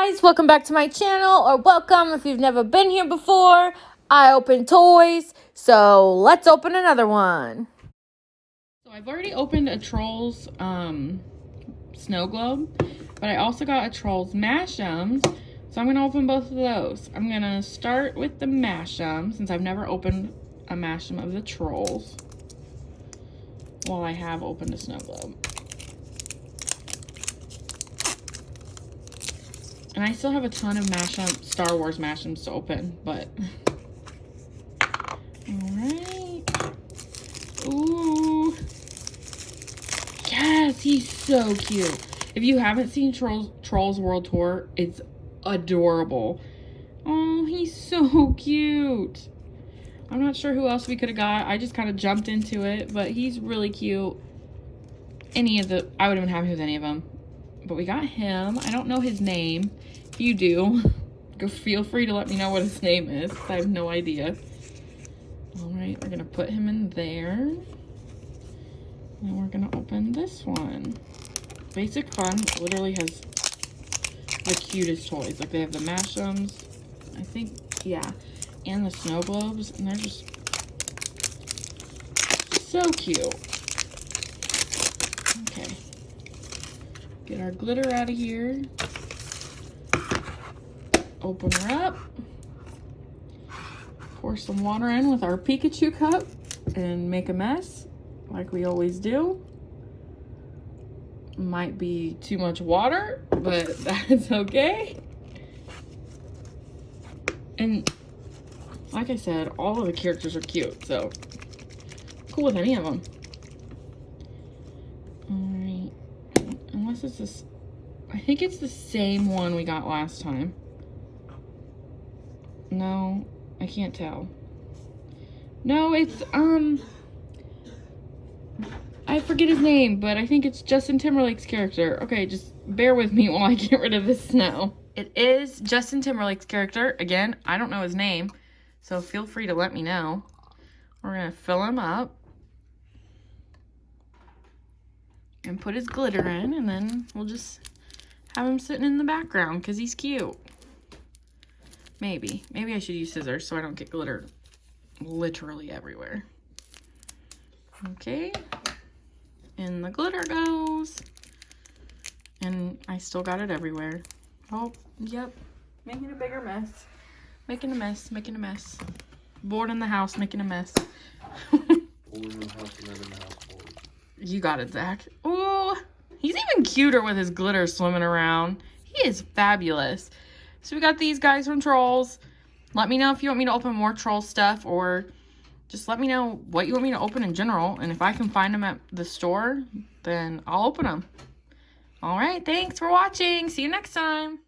guys, welcome back to my channel, or welcome if you've never been here before. I open toys, so let's open another one. So I've already opened a Trolls snow globe, but I also got a Trolls Mash'ems, so I'm going to open both of those. I'm going to start with the Mash'em, since I've never opened a Mash'em of the Trolls. Well, I have opened a snow globe. And I still have a ton of Mash'em, Star Wars Mash'ems to open, but... Alright. Ooh. Yes, he's so cute. If you haven't seen Trolls World Tour, it's adorable. Oh, he's so cute. I'm not sure who else we could have got. I just kind of jumped into it, but he's really cute. I would have been happy with any of them. But we got him. I don't know his name. If you do, feel free to let me know what his name is. I have no idea. Alright, we're going to put him in there. And we're going to open this one. Basic Fun literally has the cutest toys. Like, they have the Mash'ems, I think, yeah, and the snow globes. And they're just so cute. Okay. Get our glitter out of here. Open her up. Pour some water in with our Pikachu cup and make a mess like we always do. Might be too much water, but that's okay. And like I said, all of the characters are cute, so cool with any of them. Alright. Unless it's this, I think it's the same one we got last time. No, I can't tell. No, it's, I forget his name, but I think it's Justin Timberlake's character. Okay, just bear with me while I get rid of this snow. It is Justin Timberlake's character. Again, I don't know his name, so feel free to let me know. We're gonna fill him up and put his glitter in, and then we'll just have him sitting in the background because he's cute. Maybe I should use scissors so I don't get glitter literally everywhere. Okay, and the glitter goes, and I still got it everywhere. Oh, yep, making a bigger mess. Making a mess. Bored in the house, making a mess. You got it, Zach. Oh, he's even cuter with his glitter swimming around. He is fabulous. So we got these guys from Trolls. Let me know if you want me to open more Troll stuff, or just let me know what you want me to open in general. And if I can find them at the store, then I'll open them. All right, thanks for watching. See you next time.